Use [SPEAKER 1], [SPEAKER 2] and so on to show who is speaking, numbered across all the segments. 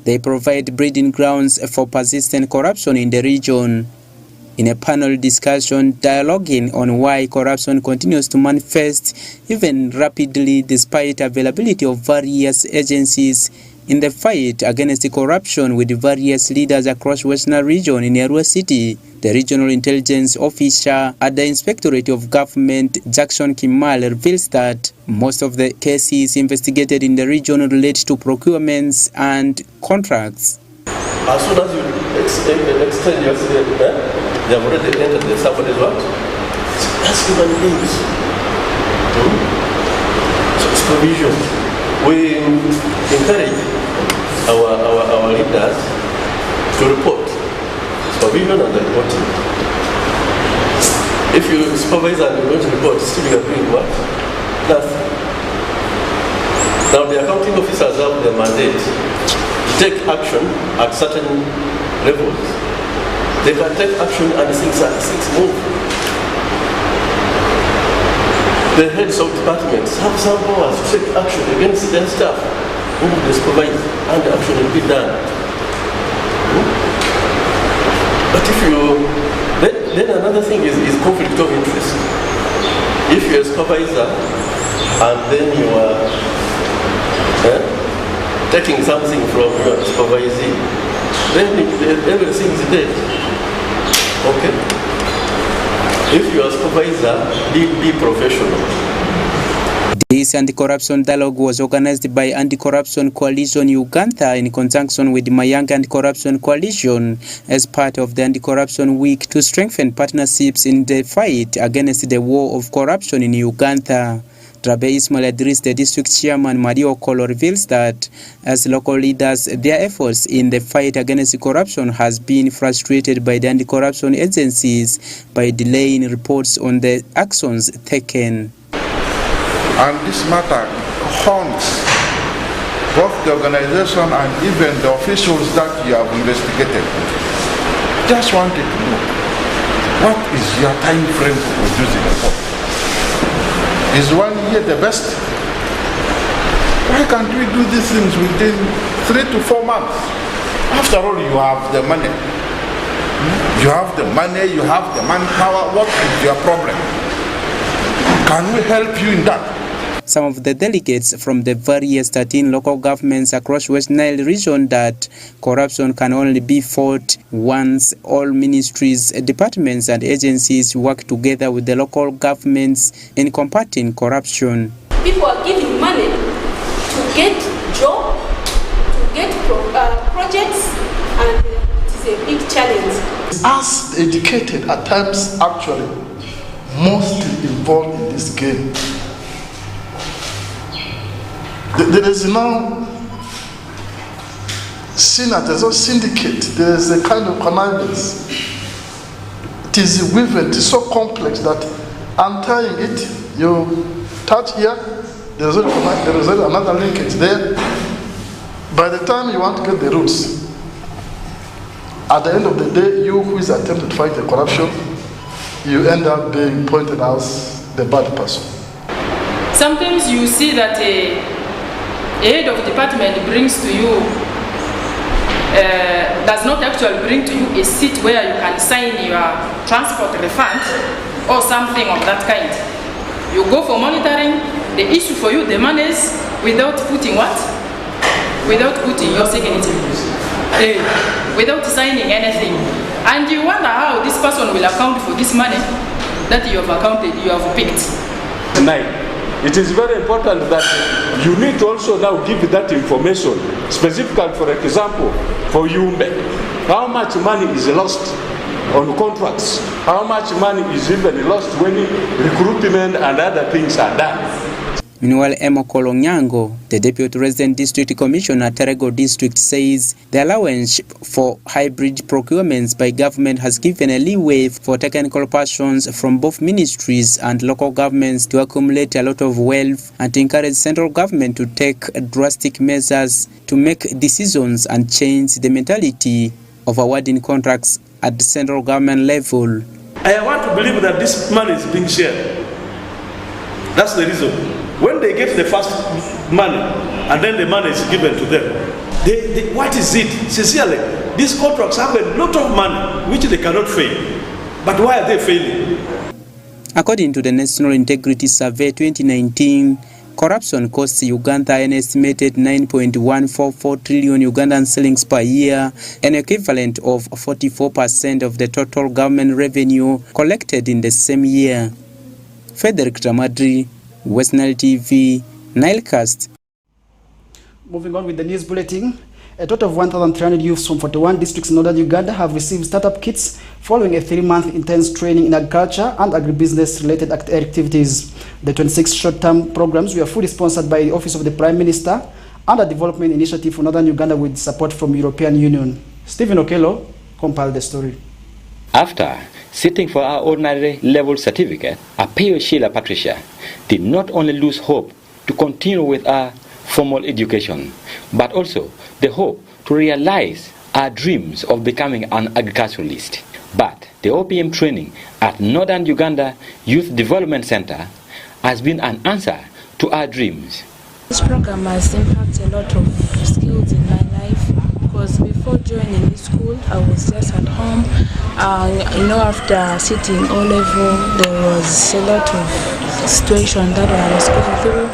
[SPEAKER 1] They provide breeding grounds for persistent corruption in the region. In a panel discussion dialoguing on why corruption continues to manifest even rapidly despite availability of various agencies in the fight against corruption with various leaders across Western region in Arua City, the regional intelligence officer at the Inspectorate of Government, Jackson Kimal, reveals that most of the cases investigated in the region relate to procurements and contracts.
[SPEAKER 2] As soon as you extend your they have already entered somebody's what? That's human beings. So supervision. We encourage our leaders to report. Supervision and reporting. If you supervise and you don't report, still you are doing what? Nothing. Now the accounting officers have the mandate to take action at certain levels. They can take action and things move. The heads of departments have some powers to take action against their staff who will supervise and the action will be done. But if you, then another thing is conflict of interest. If you're a supervisor and then you are taking something from your supervisee, then everything is dead. Okay. If you are a supervisor, be professional.
[SPEAKER 1] This anti-corruption dialogue was organized by Anti-Corruption Coalition Uganda in conjunction with the Mayanga Anti-Corruption Coalition as part of the Anti-Corruption Week to strengthen partnerships in the fight against the war of corruption in Uganda. Drabe Ismail Idris, the district chairman Mario Okolo, reveals that as local leaders, their efforts in the fight against corruption has been frustrated by the anti-corruption agencies by delaying reports on the actions taken.
[SPEAKER 3] And this matter haunts both the organization and even the officials that you have investigated. Just wanted to know, what is your time frame for producing a report? Is 1 year the best? Why can't we do these things within 3 to 4 months? After all, you have the money. You have the money, you have the manpower. What is your problem? Can we help you in that?
[SPEAKER 1] Some of the delegates from the various 13 local governments across West Nile region that corruption can only be fought once all ministries, departments and agencies work together with the local governments in combating corruption.
[SPEAKER 4] People are giving money to get jobs, to get projects, and it is a big challenge.
[SPEAKER 5] Us educated at times actually mostly involved in this game. There is now there's no syndicate, there is a kind of connivance. It is woven, it is so complex that untying it, you touch here, there is another linkage there. By the time you want to get the roots, at the end of the day, you who is attempting to fight the corruption, you end up being pointed out as the bad person.
[SPEAKER 6] Sometimes you see that a head of department brings to you, does not actually bring to you a seat where you can sign your transport refund or something of that kind. You go for monitoring, they issue for you the monies without putting what? Without putting your signature, without signing anything. And you wonder how this person will account for this money that you have picked.
[SPEAKER 7] Tonight. It is very important that you need to also now give that information, specifically, for example, for Yumbe. How much money is lost on contracts? How much money is even lost when recruitment and other things are done?
[SPEAKER 1] Meanwhile, Emokolo Nyango, the Deputy Resident District Commissioner, Terego District, says the allowance for hybrid procurements by government has given a leeway for technical persons from both ministries and local governments to accumulate a lot of wealth and to encourage central government to take drastic measures to make decisions and change the mentality of awarding contracts at the central government level.
[SPEAKER 2] I want to believe that this money is being shared. That's the reason. When they get the first money, and then the money is given to them,
[SPEAKER 8] What is it? Sincerely, these contracts have a lot of money which they cannot fail. But why are they failing?
[SPEAKER 1] According to the National Integrity Survey 2019, corruption costs Uganda an estimated 9.144 trillion Ugandan shillings per year, an equivalent of 44% of the total government revenue collected in the same year. Frederick Tamadri, West Nile TV, NILE CAST.
[SPEAKER 9] Moving on with the news bulletin. A total of 1,300 youths from 41 districts in northern Uganda have received startup kits following a 3-month intense training in agriculture and agribusiness-related activities. The 26 short-term programs were fully sponsored by the Office of the Prime Minister and a development initiative for northern Uganda with support from the European Union. Stephen Okello compiled the story.
[SPEAKER 10] After sitting for our ordinary level certificate, Apeo Sheila Patricia did not only lose hope to continue with our formal education, but also the hope to realize our dreams of becoming an agriculturalist. But the OPM training at Northern Uganda Youth Development Center has been an answer to our dreams.
[SPEAKER 11] This program has impacted a lot of skills in my life, because before joining this school I was just at home. After sitting O-level, there was a lot of situations that I was going through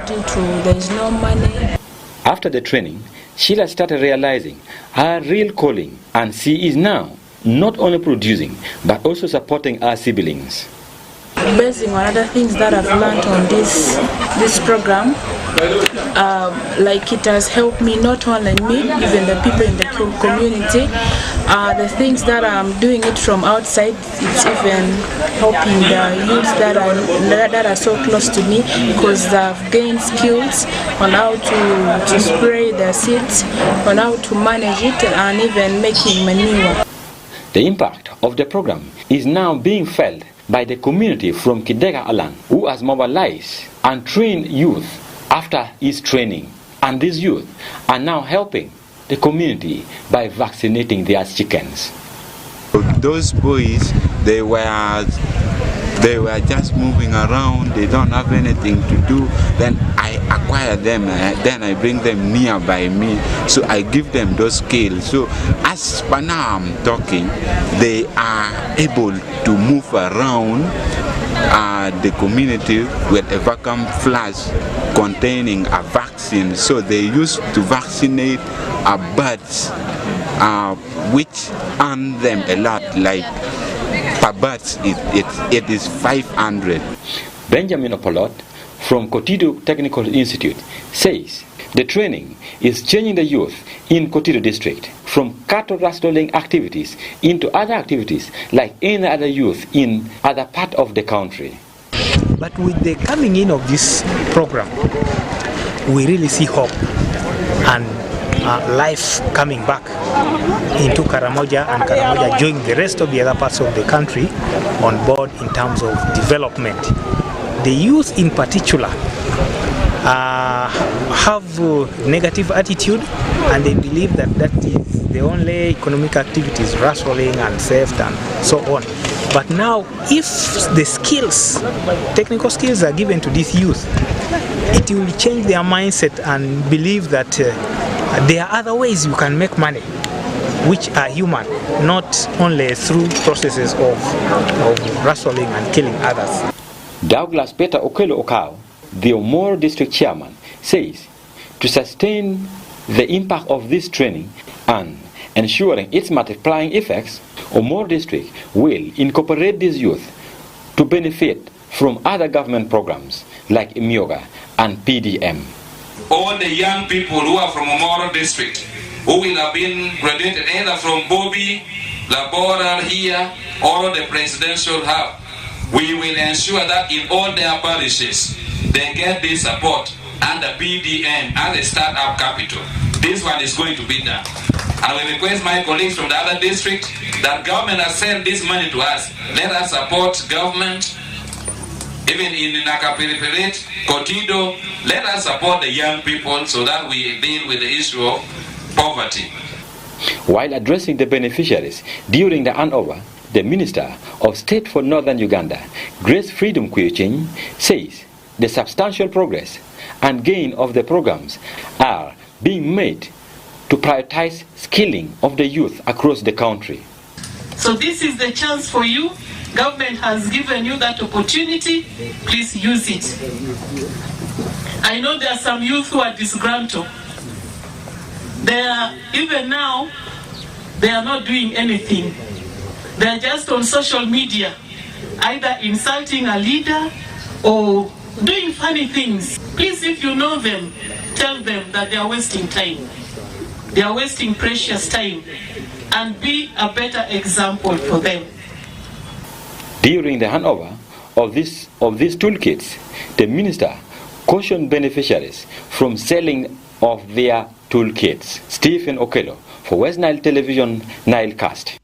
[SPEAKER 11] due to there is no money.
[SPEAKER 10] After the training, Sheila started realizing her real calling, and she is now not only producing but also supporting our siblings.
[SPEAKER 11] Basing on other things that I've learned on this program, like it has helped me, not only me, even the people in the community. The things that I'm doing it from outside, it's even helping the youth that are so close to me, because I've gained skills on how to spray the seeds, on how to manage it, and even making manure.
[SPEAKER 10] The impact of the program is now being felt by the community from Kidega Alan, who has mobilized and trained youth after his training. And these youth are now helping the community by vaccinating their chickens.
[SPEAKER 12] Those boys, they were just moving around, they don't have anything to do. Then I acquire them, then I bring them nearby me, so I give them those skills. So as per now I'm talking, they are able to move around the community with a vacuum flask containing a vaccine. So they used to vaccinate birds, which earn them a lot, like per bird it is 500.
[SPEAKER 10] Benjamin Opolot from Kotido Technical Institute says the training is changing the youth in Kotido district from cattle rustling activities into other activities like any other youth in other part of the country.
[SPEAKER 13] But with the coming in of this program, we really see hope and life coming back into Karamoja, and Karamoja joining the rest of the other parts of the country on board in terms of development. The youth in particular have a negative attitude, and they believe that is the only economic activities, rustling and theft and so on. But now, if the skills, technical skills are given to these youth, it will change their mindset and believe that there are other ways you can make money, which are human, not only through processes of rustling and killing others.
[SPEAKER 10] Douglas Peter Okello Okao, the Omoro District Chairman, says to sustain the impact of this training and ensuring its multiplying effects, Omoro District will incorporate these youth to benefit from other government programs like Imyoga and PDM.
[SPEAKER 14] All the young people who are from Omoro District, who will have been graduated either from Bobi, Laboral here, or the presidential hub, we will ensure that in all their parishes, they get this support under PDM and the startup capital. This one is going to be done. And we request my colleagues from the other district that government has sent this money to us. Let us support government, even in Nakapiripirit, Kotido. Let us support the young people so that we deal with the issue of poverty.
[SPEAKER 10] While addressing the beneficiaries during the handover, the Minister of State for Northern Uganda, Grace Freedom Kuyuching, says the substantial progress and gain of the programs are being made to prioritize skilling of the youth across the country.
[SPEAKER 15] So this is the chance for you. Government has given you that opportunity. Please use it. I know there are some youth who are disgruntled. Even now, they are not doing anything. They are just on social media, either insulting a leader or doing funny things. Please, if you know them, tell them that they are wasting time. They are wasting precious time, and be a better example for them.
[SPEAKER 10] During the handover of these toolkits, the minister cautioned beneficiaries from selling of their toolkits. Stephen Okello for West Nile Television, NILE CAST.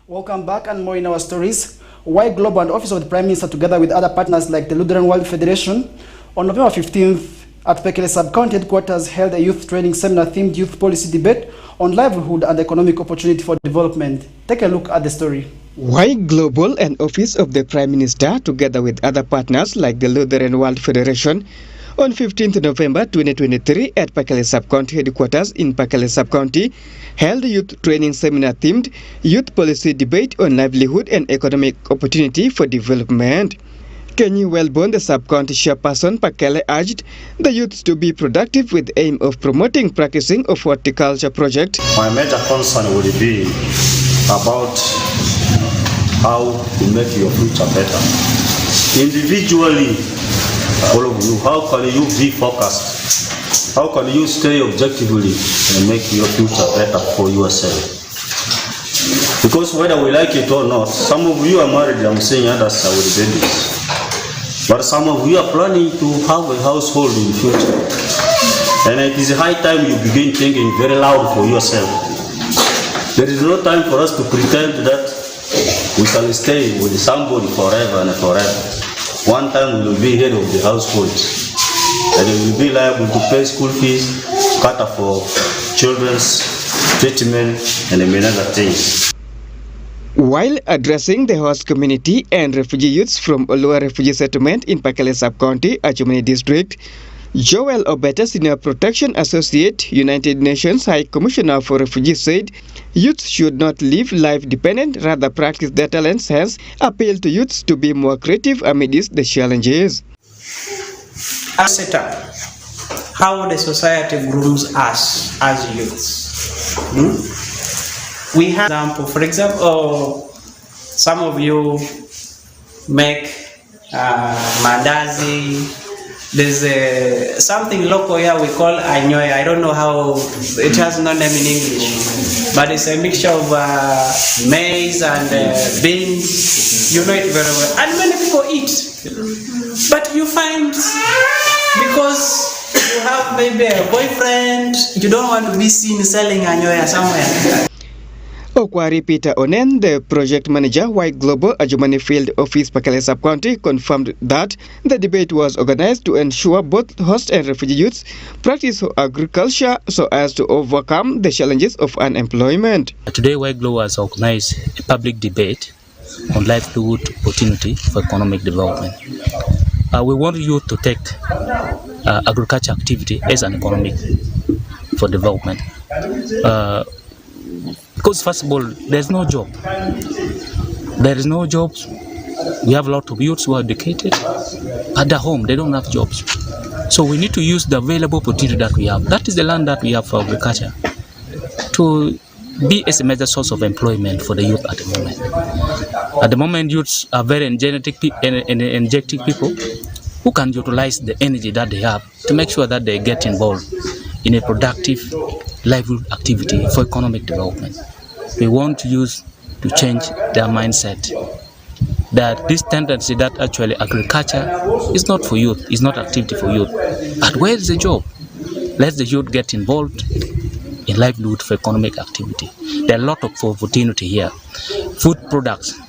[SPEAKER 9] Welcome back, and more in our stories. Why Global and Office of the Prime Minister, together with other partners like the Lutheran World Federation, on November 15th at Pekele Sub-County Headquarters held a youth training seminar themed youth policy debate on livelihood and economic opportunity for development. Take a look at the story.
[SPEAKER 16] Why Global and Office of the Prime Minister, together with other partners like the Lutheran World Federation, on 15th November 2023 at Pekele Sub-County Headquarters in Pekele Sub-County, held a youth training seminar themed youth policy debate on livelihood and economic opportunity for development. Kenny Wellborn, the sub-county chairperson, Pekele, urged the youth to be productive with the aim of promoting practicing of horticulture project.
[SPEAKER 17] My major concern would be about how to make your future better. Individually, all of you, how can you be focused? How can you stay objectively and make your future better for yourself? Because whether we like it or not, some of you are married, I'm saying others are with babies. But some of you are planning to have a household in the future. And it is high time you begin thinking very loud for yourself. There is no time for us to pretend that we can stay with somebody forever and forever. One time we will be head of the household. And we will be liable to pay school fees, cater for children's treatment, and many other things.
[SPEAKER 16] While addressing the host community and refugee youths from Olua Refugee Settlement in Pekele Sub-County, Achumani District, Joel Obeta, Senior Protection Associate, United Nations High Commissioner for Refugees, said youths should not live life dependent, rather practice their talents, hence appeal to youths to be more creative amidst the challenges.
[SPEAKER 18] A setup, how the society grooms us as youths. We have example, for example, some of you make mandazi. There's something local here we call anyoy. I don't know how, it has no name in English, but it's a mixture of maize and beans. You know it very well, and many people eat. But you find, because you have maybe a boyfriend, you don't want to be seen selling anyoy somewhere.
[SPEAKER 16] Okwari Peter Onen, the project manager, White Global Ajumani Field Office, Pekele Sub-County, confirmed that the debate was organized to ensure both host and refugee youths practice agriculture so as to overcome the challenges of unemployment.
[SPEAKER 19] Today, White Global has organized a public debate on livelihood opportunity for economic development. We want youth to take agriculture activity as an economic for development. Because first of all, there's no job. There is no jobs. We have a lot of youths who are educated. At the home, they don't have jobs. So we need to use the available opportunity that we have. That is the land that we have for agriculture to be as a major source of employment for the youth at the moment. At the moment, youths are very energetic people who can utilize the energy that they have to make sure that they get involved in a productive livelihood activity for economic development. We want youth to change their mindset that this tendency that actually agriculture is not for youth, is not activity for youth. But where is the job? Let the youth get involved in livelihood for economic activity. There are a lot of opportunity here. Food products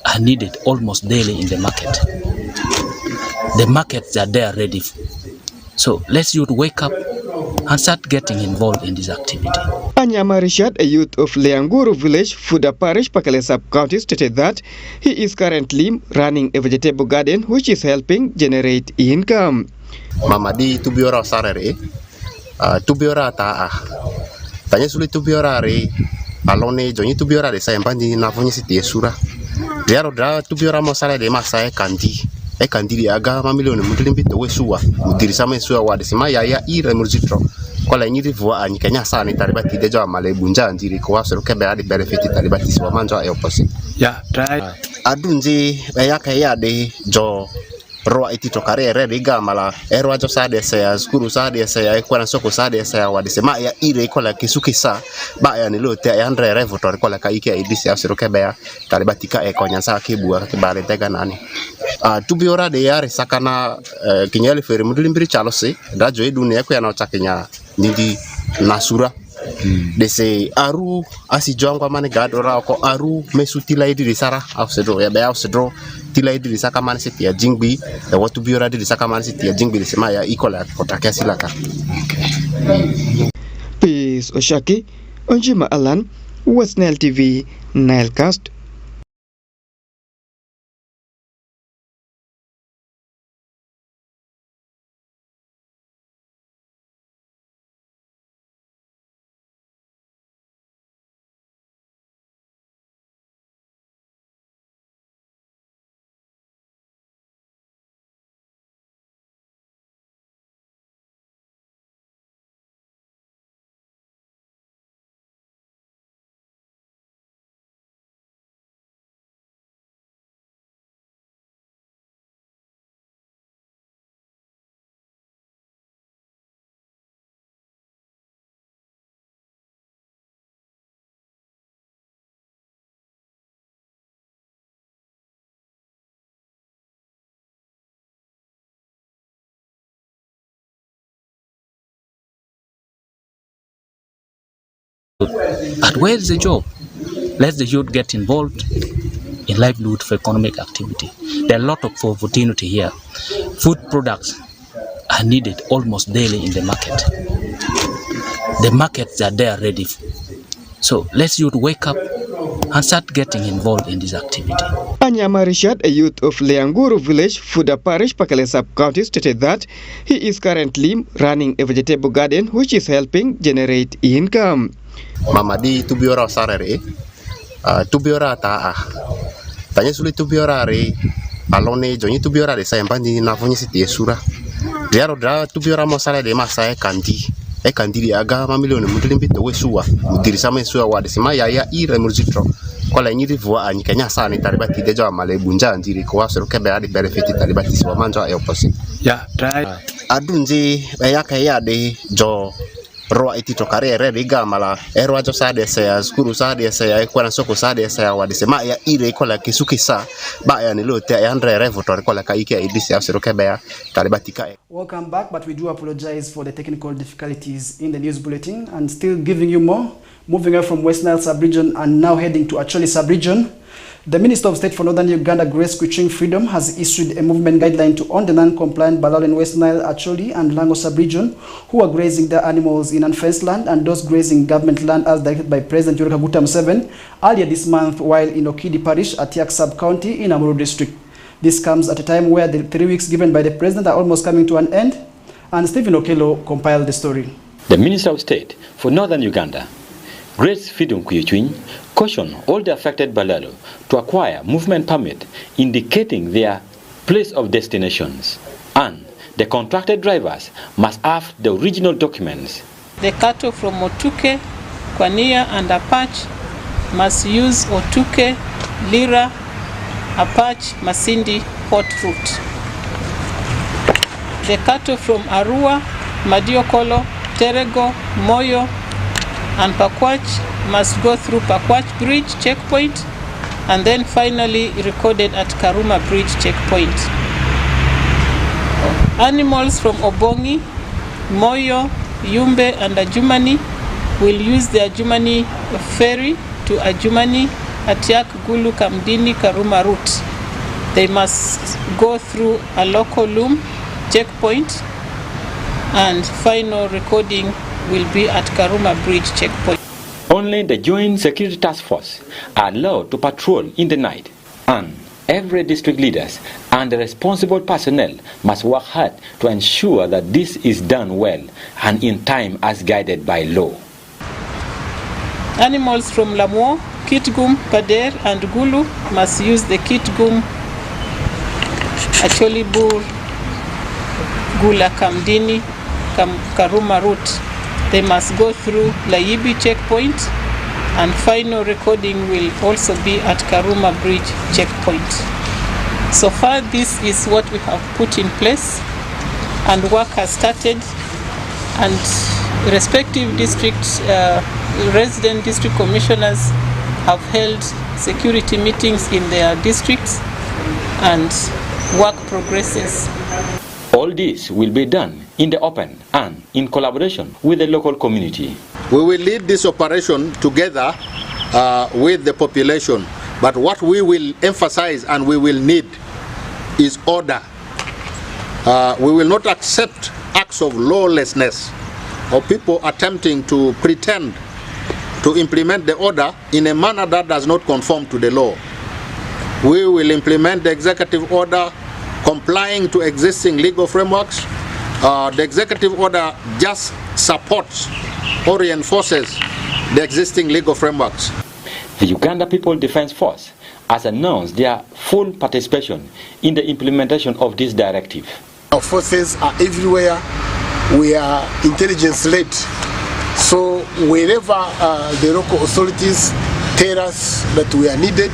[SPEAKER 19] are needed almost daily in the market. The markets are there ready. So let's youth wake up and start getting involved in this activity.
[SPEAKER 16] Anyama Richard, a youth of Leanguru village, Fuda Parish, Pekele Sub-County, stated that he is currently running a vegetable garden which is helping generate income.
[SPEAKER 20] Mamadi Tubiora Sarere, tubiora ta tanya suli tubiora re alone joni tubiora de sai mbandi na vonyi siti esura diaro dra tubiora mo sala de masa e kandi di aga ma milioni mudlimbi to wesua mudirisa mesua wa de sima ya ire murzitro kola nyiri voa anyi kenya sana taribati de jawa male bunja ndiri ko wasero kebe adi benefit taribati swa manjo e oposi
[SPEAKER 19] ya try
[SPEAKER 20] adunji ya ka ya de jo roa itito karere riga mala erwa jo sade ya skuru sade ya kwa soko sade ya wa de sema ya ire kola kisukisa ba ya ni lote ya andre revotor kola ka ike idisi asero kebe ya taribati ka e konya sa kibua ka bale tega nani tubiora de yare sakana kinyele fere mudulimbiri chalose dajo edune ko ya na chakenya nindi nasura dese aru asi jongwa mane gadora ko aru mesutila idiri sara afsedro ya ba afsedro tila idiri saka mane setia jingbi e watu biora idiri saka mane setia jingbi sema ya ikola kotaka silaka
[SPEAKER 16] Peace Oshaki Onjima Alan West Nile TV Nile Cast.
[SPEAKER 19] But where is the job? Let the youth get involved in livelihood for economic activity. There are a lot of opportunity here. Food products are needed almost daily in the market. The markets are there ready. So let's youth wake up and start getting involved in this activity.
[SPEAKER 16] Anyama Richard, a youth of Leanguru village, Fuda Parish, Pakele Sub-County, stated that he is currently running a vegetable garden which is helping generate income.
[SPEAKER 20] Mama di tubiora sarere tubiora ta tanya suli tubiora re alone joni tubiora de sai mbandi na vonyi siti esura diaro dra tubiora mo sala de masa e kandi di aga ma milioni mudlimbi to wesua mudirisa mesua wa de sima ya ire murzitro kola nyiri voa anyi kenya sana taribati de jawa male bunja ndiri ko wasero kebe adi benefit taribati swa manjo e oposi
[SPEAKER 19] ya try
[SPEAKER 20] adunji ya ka ya de jo roa itito karere riga mala erwa jo sade ya skuru sade ya kwa soko sade ya wa de sema ya ire kola kisukisa ba ya ni lote ya andre revotor kola ka ike idisi asero kebe ya taribati ka.
[SPEAKER 9] Welcome back, but we do apologize for the technical difficulties in the news bulletin and still giving you more. Moving on from West Nile sub-region and now heading to Acholi sub-region. The Minister of State for Northern Uganda, Grace Kuching Freedom, has issued a movement guideline to own the non-compliant Balal in West Nile, Acholi and Lango sub-region who are grazing their animals in unfenced land and those grazing government land as directed by President Yoweri Kaguta Museveni earlier this month while in Okidi Parish, Atiak sub-county in Amuru district. This comes at a time where the 3 weeks given by the President are almost coming to an end, and Stephen Okello compiled the story.
[SPEAKER 10] The Minister of State for Northern Uganda, Grace Freedom Kuching, cautioned all the affected Balalo to acquire movement permit indicating their place of destinations, and the contracted drivers must have the original documents.
[SPEAKER 15] The cattle from Otuke, Kwania and Apache must use Otuke, Lira, Apache, Masindi port route. The cattle from Arua, Madiokolo, Terego, Moyo and Pakwach must go through Pakwach Bridge checkpoint and then finally recorded at Karuma Bridge checkpoint. Animals from Obongi, Moyo, Yumbe and Ajumani will use the Ajumani ferry to Ajumani, Atiak, Gulu, Kamdini, Karuma route. They must go through a local loom checkpoint and final recording will be at Karuma Bridge checkpoint.
[SPEAKER 10] Only the Joint Security Task Force are allowed to patrol in the night, and Every district leaders and the responsible personnel must work hard to ensure that this is done well and in time as guided by law.
[SPEAKER 15] Animals from Lamuo, Kitgum, Pader and Gulu must use the Kitgum, Acholibur, Gula Kamdini, Karuma route. They must go through Laibi checkpoint, and final recording will also be at Karuma Bridge checkpoint. So far, this is what we have put in place, and work has started, and respective district resident district commissioners have held security meetings in their districts, and work progresses.
[SPEAKER 10] All this will be done in the open and in collaboration with the local community.
[SPEAKER 21] We will lead this operation together with the population, but what we will emphasize and we will need is order. We will not accept acts of lawlessness or people attempting to pretend to implement the order in a manner that does not conform to the law. We will implement the executive order complying to existing legal frameworks. The executive order just supports or reinforces the existing legal frameworks.
[SPEAKER 10] The Uganda People Defense Force has announced their full participation in the implementation of this directive.
[SPEAKER 22] Our forces are everywhere. We are intelligence-led. So wherever the local authorities tell us that we are needed,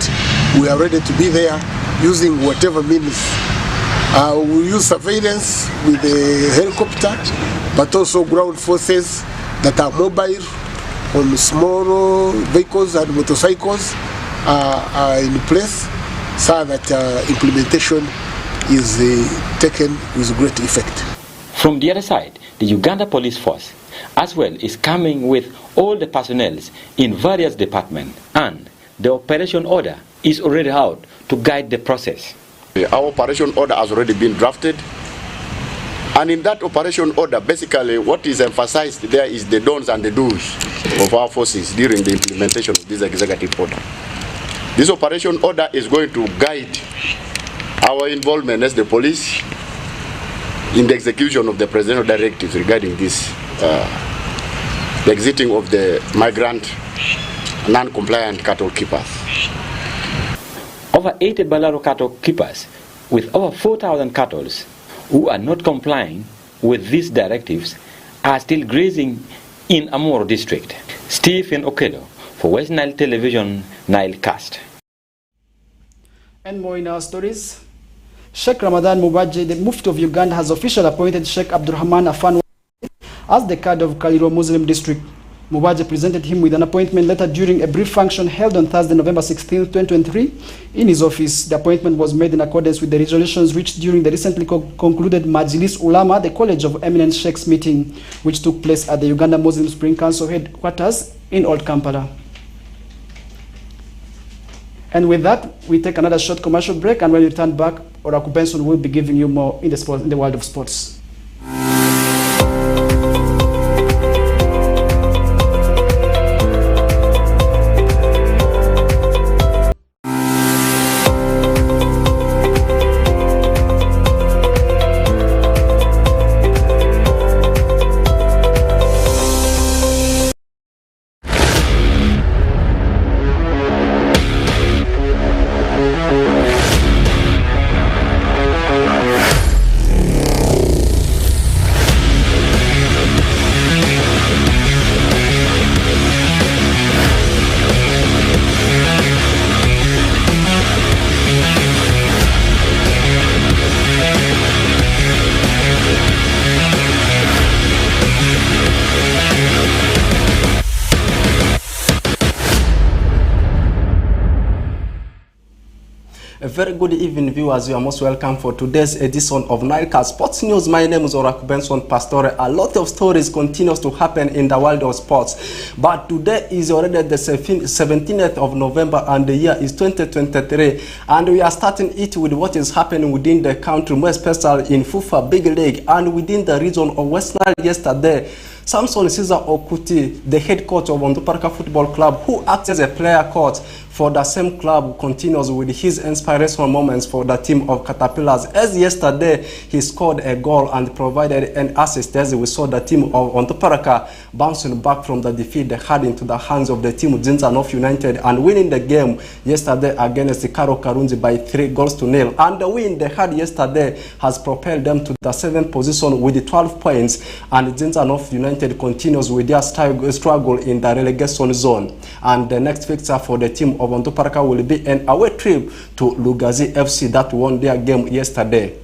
[SPEAKER 22] we are ready to be there using whatever means. We use surveillance with the helicopter, but also ground forces that are mobile on small vehicles and motorcycles are in place, so that implementation is taken with great effect.
[SPEAKER 10] From the other side, the Uganda Police Force as well is coming with all the personnel in various departments, and the operation order is already out to guide the process.
[SPEAKER 21] Our operation order has already been drafted, and in that operation order, basically what is emphasized there is the don'ts and the do's of our forces during the implementation of this executive order. This operation order is going to guide our involvement as the police in the execution of the presidential directives regarding this, the exiting of the migrant non-compliant cattle keepers.
[SPEAKER 10] Over 80 Balaro cattle keepers with over 4,000 cattle who are not complying with these directives are still grazing in Amoro district. Stephen Okello for West Nile Television, Nile Cast.
[SPEAKER 9] And more in our stories. Sheikh Ramadan Mubaje, the Mufti of Uganda, has officially appointed Sheikh Abdurrahman Afan as the Qadi of Cairo Muslim District. Mubaje presented him with an appointment letter during a brief function held on Thursday, November 16, 2023, in his office. The appointment was made in accordance with the resolutions reached during the recently concluded Majlis Ulama, the College of Eminent Sheikhs meeting, which took place at the Uganda Muslim Spring Council headquarters in Old Kampala. And with that, we take another short commercial break, and when we return back, Oraku Benson will be giving you more in the world of sports.
[SPEAKER 23] A very good evening, viewers. You are most welcome for today's edition of NILE CAST Sports News. My name is Oraku Benson Pastore. A lot of stories continues to happen in the world of sports. But today is already the 17th of November and the year is 2023. And we are starting it with what is happening within the country, more especially in FIFA Big League and within the region of West Nile yesterday. Samson Caesar Okuti, the head coach of Onduparaka Football Club, who acts as a player coach for the same club, continues with his inspirational moments for the team of Caterpillars. As yesterday, he scored a goal and provided an assist as we saw the team of Onduparaka bouncing back from the defeat they had into the hands of the team of Zinzanof United and winning the game yesterday against the Karo Karunzi by 3-0. And the win they had yesterday has propelled them to the 7th position with 12 points, and Zinzanof United continues with their struggle in the relegation zone. And the next fixture for the team of Onduparaka will be an away trip to Lugazi FC that won their game yesterday.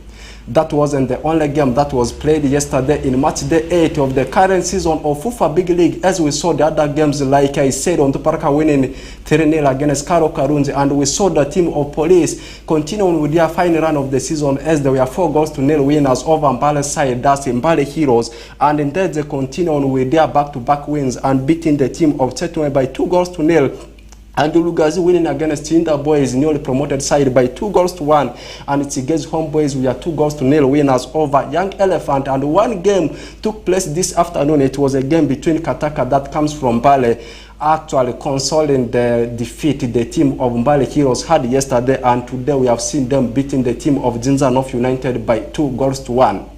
[SPEAKER 23] That wasn't the only game that was played yesterday in match day 8 of the current season of FUFA Big League. As we saw the other games, like I said, Onduparaka winning 3-0 against Karo Karunzi, and we saw the team of Police continuing with their final run of the season as they were 4-0 winners over Mbale side, that's Mbale Heroes, and instead they continue with their back-to-back wins and beating the team of Chetwe by 2-0. And Lugazi winning against Tinda Boys, newly promoted side, by 2-1. And it's against Homeboys, we are 2-0 winners over Young Elephant. And one game took place this afternoon. It was a game between Kataka that comes from Mbale, actually consoling the defeat the team of Mbale Heroes had yesterday. And today we have seen them beating the team of Zinzanof United by 2-1.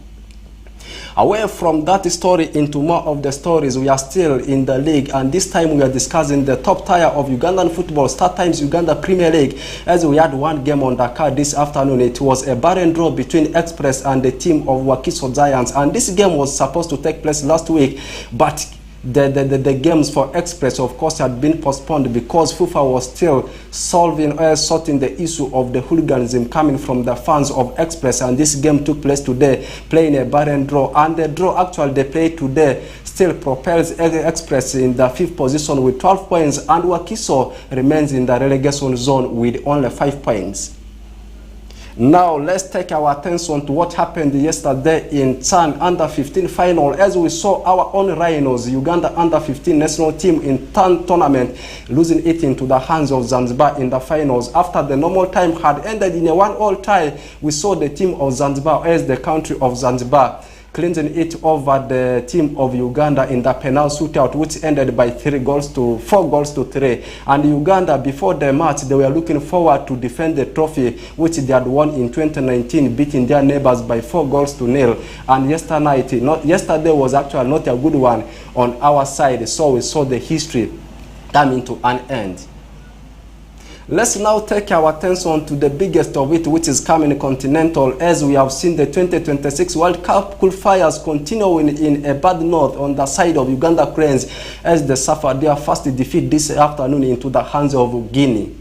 [SPEAKER 23] Away from that story into more of the stories, we are still in the league, and this time we are discussing the top tier of Ugandan football, Star Times Uganda Premier League, as we had one game on the card this afternoon. It was a barren draw between Express and the team of Wakiso Giants, and this game was supposed to take place last week, but the games for Express, of course, had been postponed because FIFA was still sorting the issue of the hooliganism coming from the fans of Express, and this game took place today, playing a barren draw, and the draw actually they played today still propels Express in the 5th position with 12 points, and Wakiso remains in the relegation zone with only 5 points. Now let's take our attention to what happened yesterday in CHAN Under-15 final, as we saw our own Rhinos, Uganda Under-15 national team in CHAN tournament, losing it into the hands of Zanzibar in the finals. After the normal time had ended in a 1-1 tie, we saw the team of Zanzibar, as the country of Zanzibar, cleansing it over the team of Uganda in the penalty shootout, which ended by 4-3. And Uganda, before the match, they were looking forward to defend the trophy, which they had won in 2019, beating their neighbors by 4-0. And yesterday was actually not a good one on our side, so we saw the history coming to an end. Let's now take our attention to the biggest of it, which is coming continental, as we have seen the 2026 World Cup qualifiers continuing in a bad note on the side of Uganda Cranes, as they suffered their first defeat this afternoon into the hands of Guinea.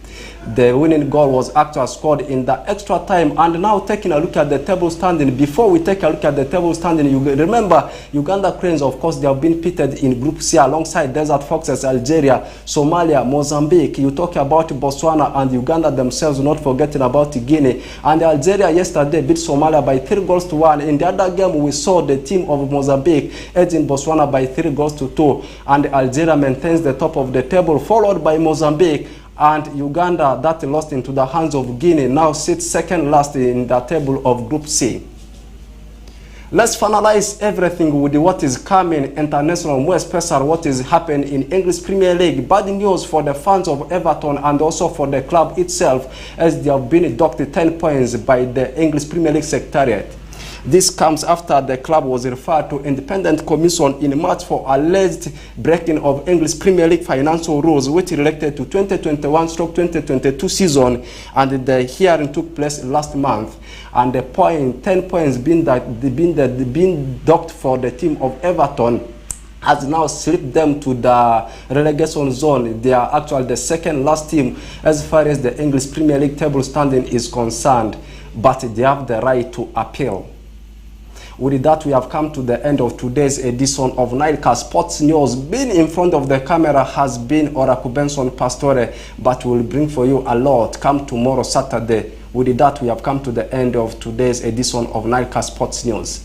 [SPEAKER 23] The winning goal was actually scored in the extra time. And now taking a look at the table standing, before we take a look at the table standing, you remember Uganda Cranes, of course, they have been pitted in Group C alongside Desert Foxes, Algeria, Somalia, Mozambique. You talk about Botswana and Uganda themselves, not forgetting about Guinea. And Algeria yesterday beat Somalia by 3-1. In the other game, we saw the team of Mozambique edging Botswana by 3-2. And Algeria maintains the top of the table, followed by Mozambique. And Uganda, that lost into the hands of Guinea, now sits second last in the table of Group C. Let's finalize everything with what is coming international, more especially what is happening in English Premier League. Bad news for the fans of Everton and also for the club itself, as they have been docked 10 points by the English Premier League Secretariat. This comes after the club was referred to independent commission in March for alleged breaking of English Premier League financial rules, which related to 2021/2022 season, and the hearing took place last month. And the 10 points being docked for the team of Everton has now slipped them to the relegation zone. They are actually the second last team as far as the English Premier League table standing is concerned, but they have the right to appeal. With that, we have come to the end of today's edition of NILE CAST Sports News. Being in front of the camera has been Oraku Benson Pastore, but we'll bring for you a lot come tomorrow, Saturday. With that, we have come to the end of today's edition of NILE CAST Sports News.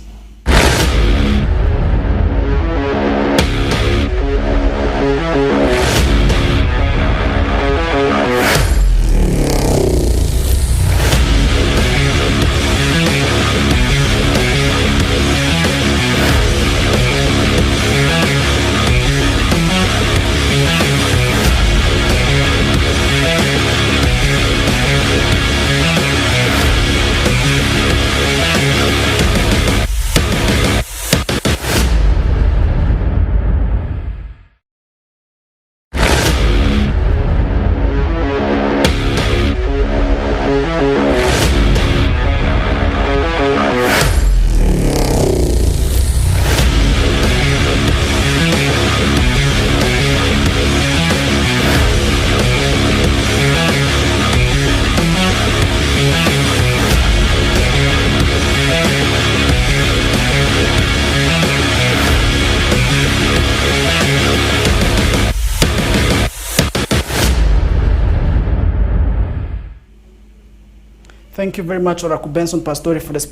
[SPEAKER 9] Thank you very much, Oraku Benson Pastori, for the sport.